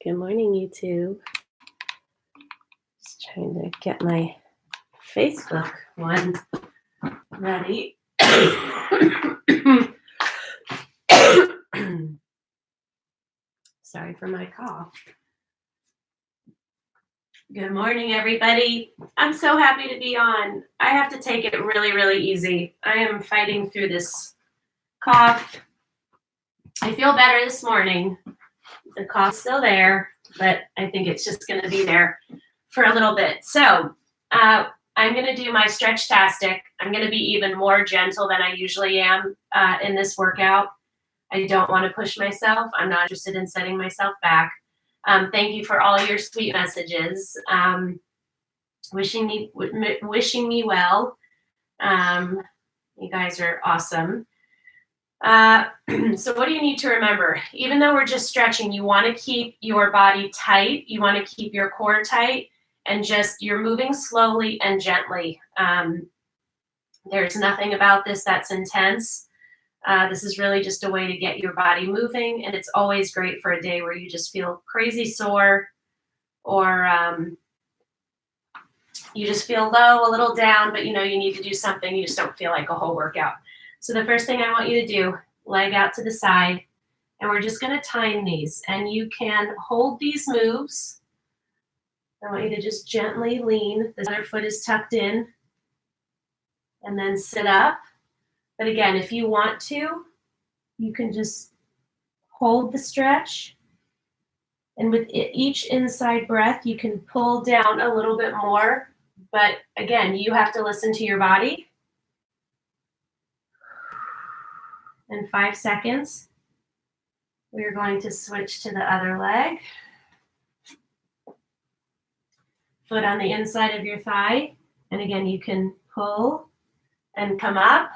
Good morning, YouTube. Just trying to get my Facebook one ready. Sorry for my cough. Good morning, everybody. I'm so happy to be on. I have to take it really, really easy. I am fighting through this cough. I feel better this morning. The cough's still there, but I think it's just going to be there for a little bit. So I'm going to do my Stretchtastic. I'm going to be even more gentle than I usually am in this workout. I don't want to push myself. I'm not interested in setting myself back. Thank you for all your sweet messages. Wishing me well. You guys are awesome. So what do you need to remember? Even though we're just stretching, you want to keep your body tight. You want to keep your core tight, and just you're moving slowly and gently. There's nothing about this that's intense. This is really just a way to get your body moving, and it's always great for a day where you just feel crazy sore, or you just feel low, a little down, but you know you need to do something. You just don't feel like a whole workout. So the first thing I want you to do, leg out to the side, and we're just going to time these. And you can hold these moves. I want you to just gently lean. The other foot is tucked in, and then sit up. But again, if you want to, you can just hold the stretch. And with each inside breath, you can pull down a little bit more. But again, you have to listen to your body. In 5 seconds, we're going to switch to the other leg. Foot on the inside of your thigh. And again, you can pull and come up,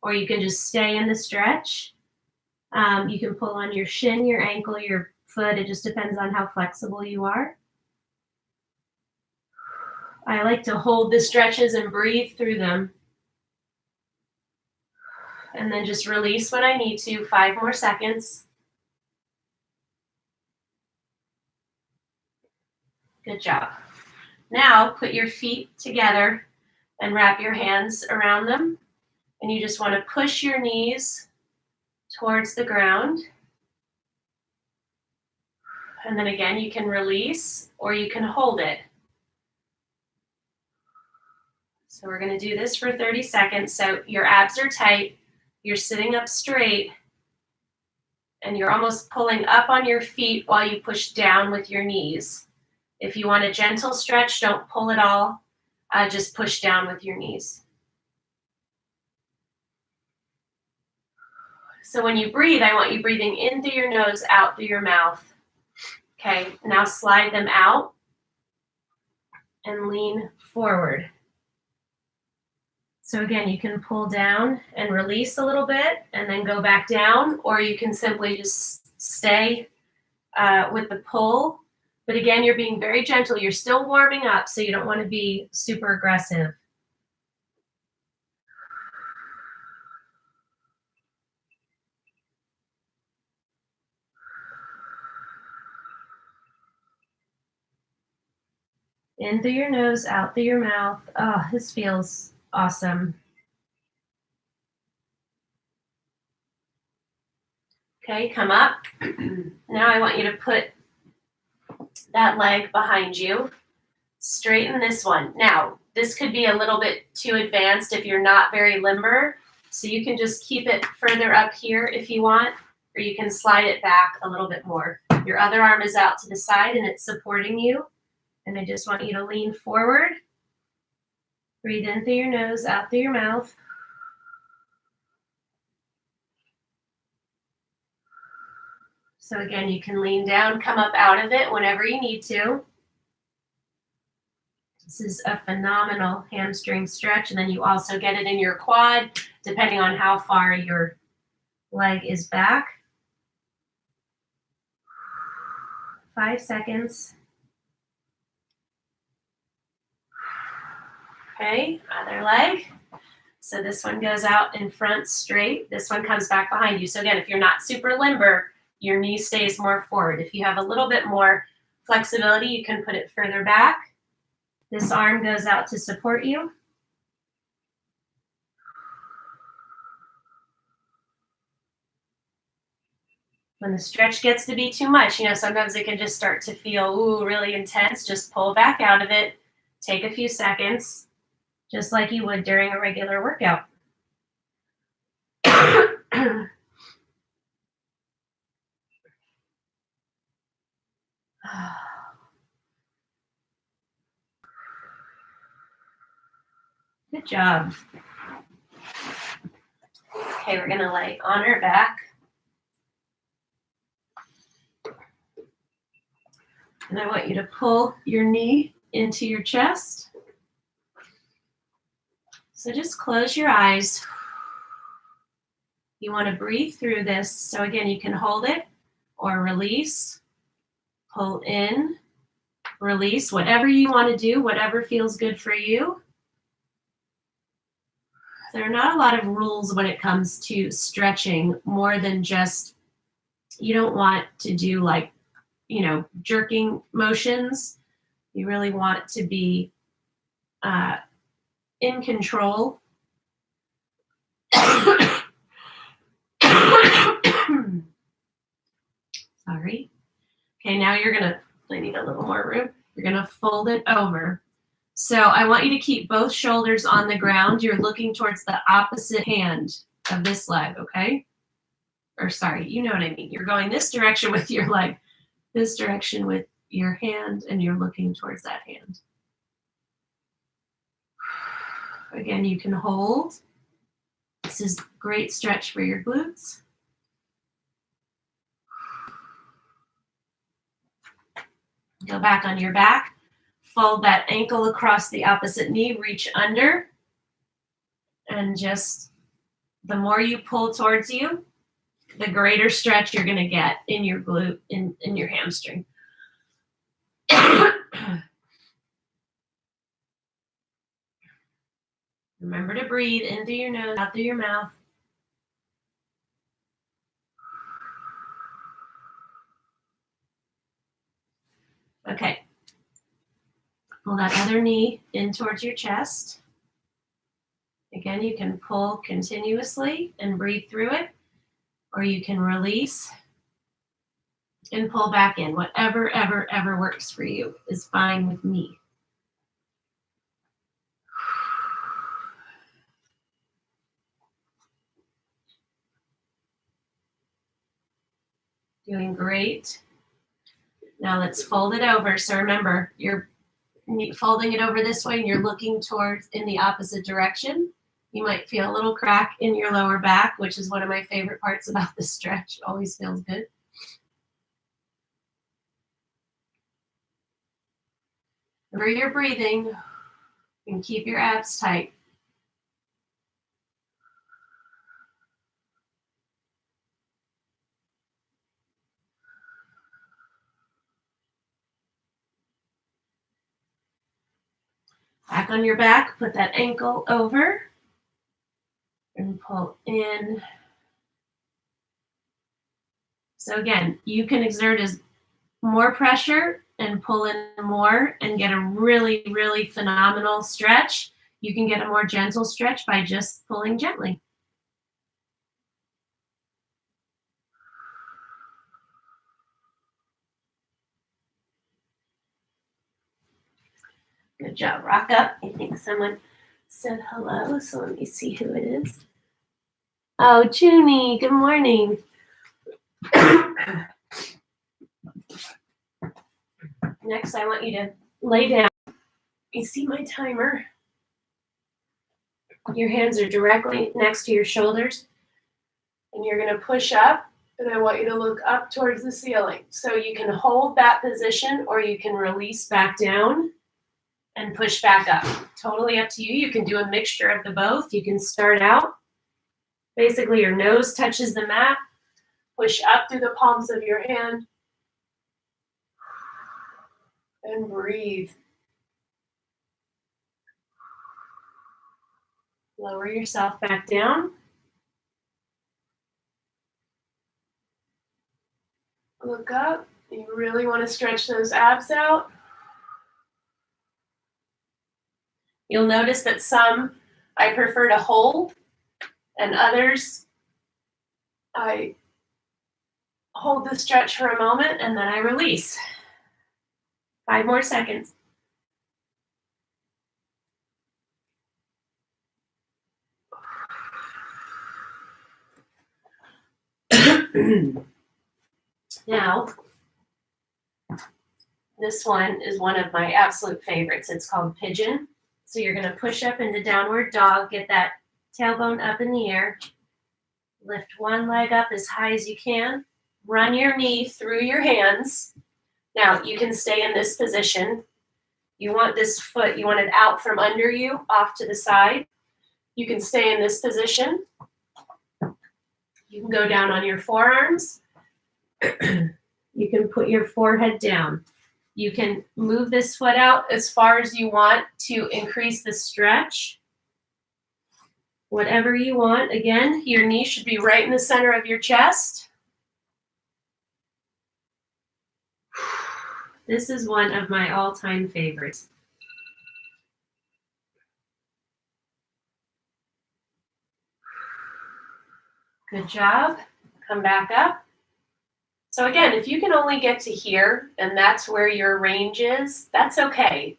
or you can just stay in the stretch. You can pull on your shin, your ankle, your foot. It just depends on how flexible you are. I like to hold the stretches and breathe through them. And then just release when I need to. 5 more seconds. Good job. Now put your feet together and wrap your hands around them. And you just want to push your knees towards the ground. And then again, you can release or you can hold it. So we're going to do this for 30 seconds. So your abs are tight. You're sitting up straight, and you're almost pulling up on your feet while you push down with your knees. If you want a gentle stretch, don't pull at all. Just push down with your knees. So when you breathe, I want you breathing in through your nose, out through your mouth. Okay, now slide them out and lean forward. So again, you can pull down and release a little bit and then go back down, or you can simply just stay with the pull. But again, you're being very gentle. You're still warming up, so you don't want to be super aggressive. In through your nose, out through your mouth. Oh, this feels awesome. Okay, come up. Now I want you to put that leg behind you. Straighten this one. Now, this could be a little bit too advanced if you're not very limber. So you can just keep it further up here if you want, or you can slide it back a little bit more. Your other arm is out to the side and it's supporting you. And I just want you to lean forward. Breathe in through your nose, out through your mouth. So again, you can lean down, come up out of it whenever you need to. This is a phenomenal hamstring stretch, and then you also get it in your quad, depending on how far your leg is back. 5 seconds. Okay, other leg. So this one goes out in front straight. This one comes back behind you. So again, if you're not super limber, your knee stays more forward. If you have a little bit more flexibility, you can put it further back. This arm goes out to support you. When the stretch gets to be too much, sometimes it can just start to feel, really intense. Just pull back out of it. Take a few seconds, just like you would during a regular workout. Good job. Okay, we're gonna lay on our back. And I want you to pull your knee into your chest. So just close your eyes. You want to breathe through this. So again, you can hold it or release, pull in, release, whatever you want to do, whatever feels good for you. There are not a lot of rules when it comes to stretching, more than just you don't want to do like, jerking motions. You really want to be in control. Sorry. Okay, now I need a little more room. You're gonna fold it over. So I want you to keep both shoulders on the ground. You're looking towards the opposite hand of this leg, okay? Or sorry, you know what I mean. You're going this direction with your leg, this direction with your hand, and you're looking towards that hand. Again, you can hold. This is great stretch for your glutes. Go back on your back. Fold that ankle across the opposite knee, reach under, and just the more you pull towards you, the greater stretch you're going to get in your glute, in your hamstring. Remember to breathe in through your nose, out through your mouth. Okay. Pull that other knee in towards your chest. Again, you can pull continuously and breathe through it, or you can release and pull back in. Whatever ever works for you is fine with me. Doing great. Now let's fold it over. So remember, you're folding it over this way and you're looking towards in the opposite direction. You might feel a little crack in your lower back, which is one of my favorite parts about this stretch. It always feels good. Remember your breathing and keep your abs tight. Back on your back, put that ankle over and pull in. So again, you can exert as more pressure and pull in more and get a really phenomenal stretch. You can get a more gentle stretch by just pulling gently. Good job. Rock up. I think someone said hello, so let me see who it is. Oh, Junie, good morning. Next, I want you to lay down. You see my timer? Your hands are directly next to your shoulders, and you're going to push up, and I want you to look up towards the ceiling. So you can hold that position, or you can release back down and push back up. Totally up to you. You can do a mixture of the both. You can start out. Basically, your nose touches the mat. Push up through the palms of your hand. And breathe. Lower yourself back down. Look up. You really want to stretch those abs out. You'll notice that some I prefer to hold, and others I hold the stretch for a moment and then I release. 5 more seconds. Now, this one is one of my absolute favorites. It's called pigeon. So you're going to push up into downward dog, get that tailbone up in the air, lift one leg up as high as you can, run your knee through your hands. Now, you can stay in this position. You want this foot, you want it out from under you, off to the side. You can stay in this position. You can go down on your forearms. You can put your forehead down. You can move this foot out as far as you want to increase the stretch. Whatever you want. Again, your knee should be right in the center of your chest. This is one of my all-time favorites. Good job. Come back up. So again, if you can only get to here and that's where your range is, that's okay.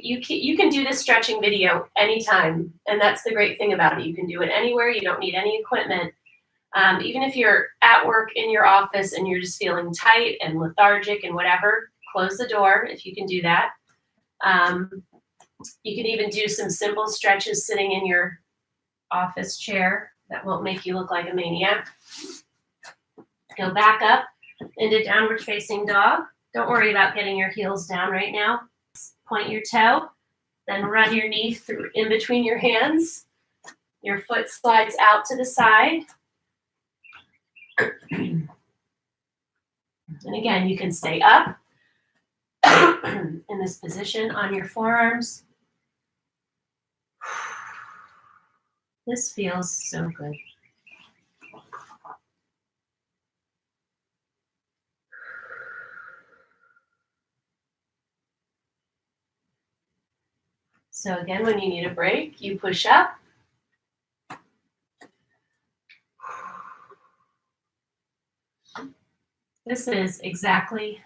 You can do this stretching video anytime, and that's the great thing about it. You can do it anywhere. You don't need any equipment. Even if you're at work in your office and you're just feeling tight and lethargic and whatever, close the door if you can do that. You can even do some simple stretches sitting in your office chair. That won't make you look like a maniac. Go back up into downward facing dog. Don't worry about getting your heels down right now. Point your toe, then run your knee through in between your hands. Your foot slides out to the side. And again, you can stay up in this position on your forearms. This feels so good. So again, when you need a break, you push up. This is exactly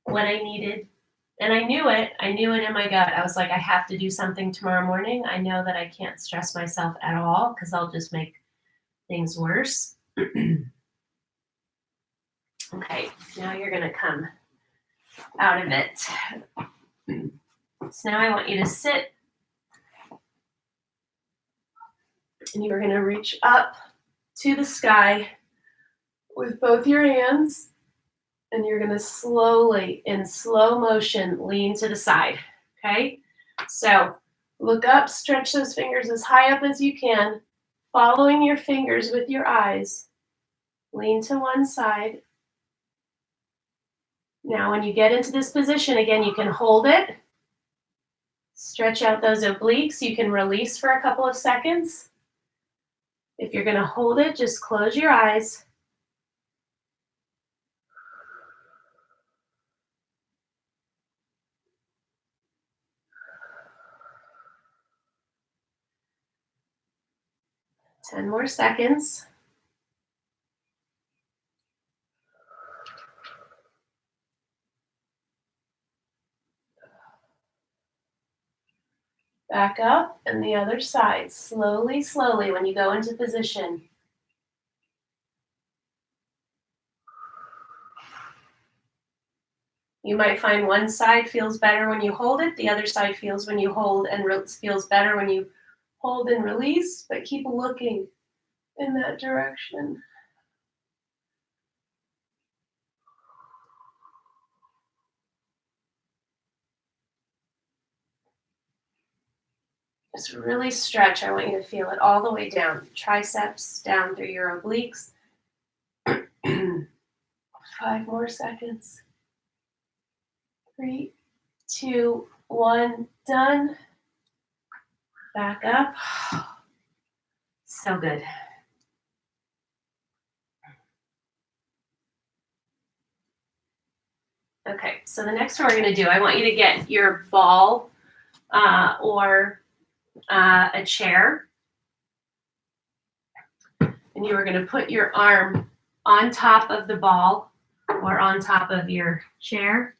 what I needed. And I knew it. I knew it in my gut. I was like, I have to do something tomorrow morning. I know that I can't stress myself at all because I'll just make things worse. Okay, now you're going to come out of it. So now I want you to sit. And you're going to reach up to the sky with both your hands. And you're going to slowly, in slow motion, lean to the side. Okay? So look up, stretch those fingers as high up as you can, following your fingers with your eyes. Lean to one side. Now, when you get into this position, again, you can hold it. Stretch out those obliques. You can release for a couple of seconds. If you're going to hold it, just close your eyes. Ten more seconds. Back up, and the other side. Slowly, slowly, when you go into position. You might find one side feels better when you hold it, the other side feels when you hold and feels better when you hold and release, but keep looking in that direction. Just really stretch. I want you to feel it all the way down. Triceps down through your obliques. 5 more seconds. 3, 2, 1, done. Back up. So good. . Okay, so the next one we're going to do, I want you to get your ball or a chair, and you are going to put your arm on top of the ball or on top of your chair,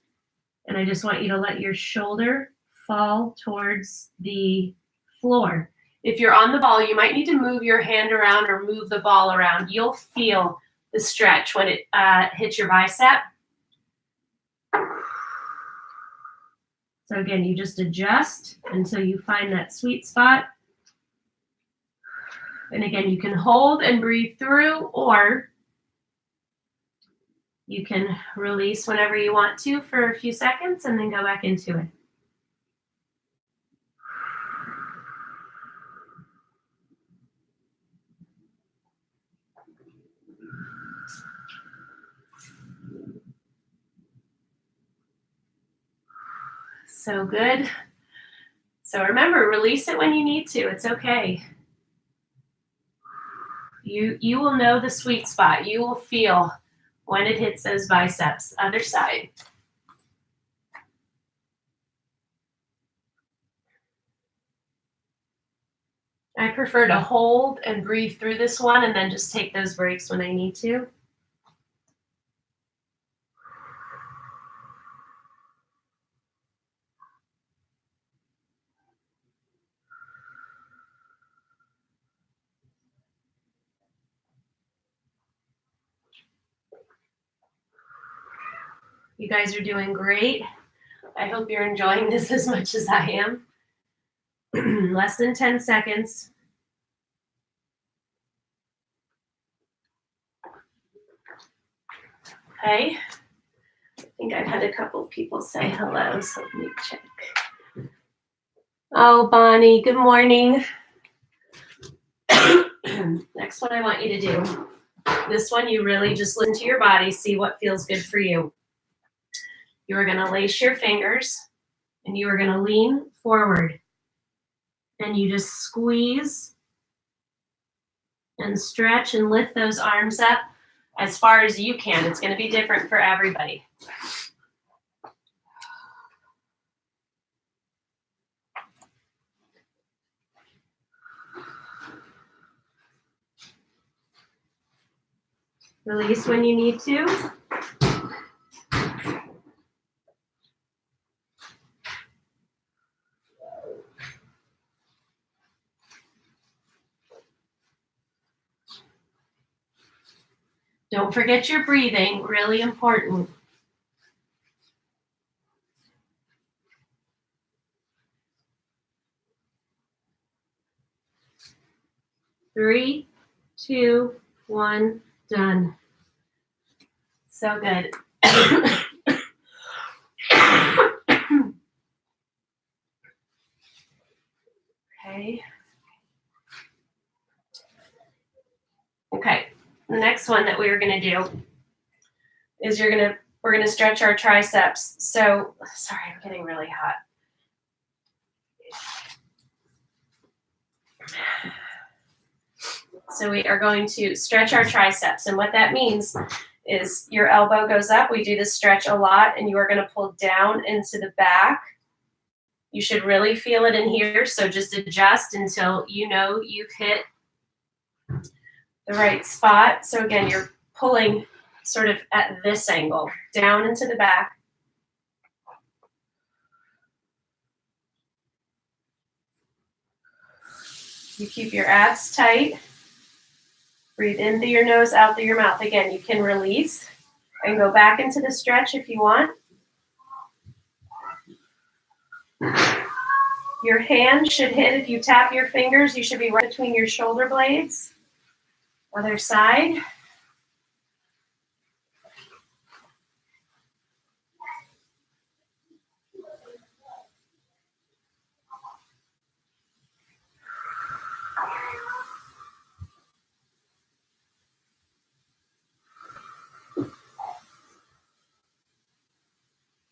and I just want you to let your shoulder fall towards the floor. If you're on the ball, you might need to move your hand around or move the ball around. You'll feel the stretch when it hits your bicep. So again, you just adjust until you find that sweet spot. And again, you can hold and breathe through, or you can release whenever you want to for a few seconds and then go back into it. So good. So remember, release it when you need to. It's okay. You will know the sweet spot. You will feel when it hits those biceps. Other side. I prefer to hold and breathe through this one and then just take those breaks when I need to. You guys are doing great. I hope you're enjoying this as much as I am. Less than 10 seconds. Okay. I think I've had a couple of people say hello, so let me check. Oh, Bonnie, good morning. Next one I want you to do. This one you really just listen to your body, see what feels good for you. You are going to lace your fingers and you are going to lean forward. And you just squeeze and stretch and lift those arms up as far as you can. It's going to be different for everybody. Release when you need to. Don't forget your breathing, really important. Three, two, one, done. So good. Okay. Okay. The next one that we're going to do is we're going to stretch our triceps. So, sorry, I'm getting really hot. So we are going to stretch our triceps. And what that means is your elbow goes up. We do this stretch a lot, and you are going to pull down into the back. You should really feel it in here. So just adjust until you know you've hit the right spot. So again, you're pulling sort of at this angle, down into the back. You keep your abs tight. Breathe in through your nose, out through your mouth. Again, you can release and go back into the stretch if you want. Your hand should hit, if you tap your fingers, you should be right between your shoulder blades. Other side.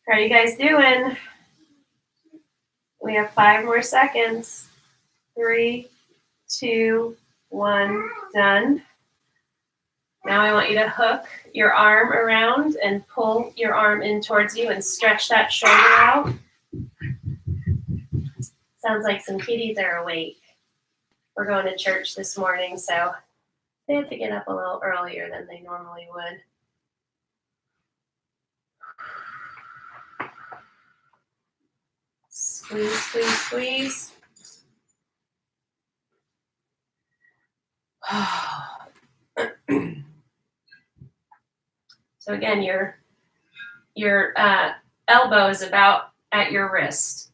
How are you guys doing? We have 5 more seconds. 3, 2, 1, done. Now I want you to hook your arm around and pull your arm in towards you and stretch that shoulder out. Sounds like some kitties are awake. We're going to church this morning, so they have to get up a little earlier than they normally would. Squeeze, squeeze, squeeze. So again, your elbow is about at your wrist.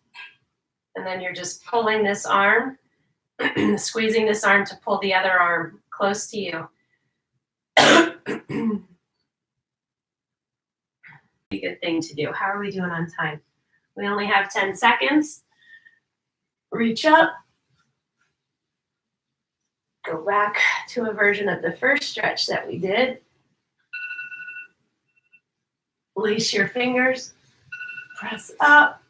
And then you're just pulling this arm, squeezing this arm to pull the other arm close to you. A good thing to do. How are we doing on time? We only have 10 seconds. Reach up. Go back to a version of the first stretch that we did. Release your fingers. Press up.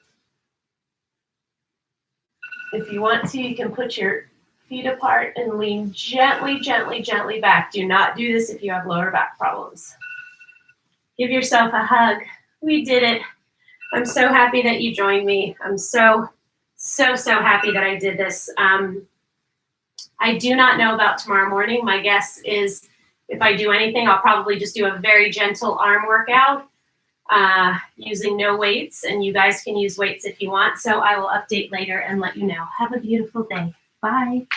If you want to, you can put your feet apart and lean gently, gently, gently back. Do not do this if you have lower back problems. Give yourself a hug. We did it. I'm so happy that you joined me. I'm so happy that I did this. I do not know about tomorrow morning. My guess is if I do anything, I'll probably just do a very gentle arm workout using no weights, and you guys can use weights if you want. So I will update later and let you know. Have a beautiful day. Bye.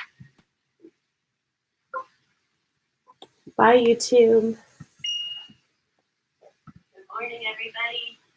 Bye, YouTube. Good morning, everybody.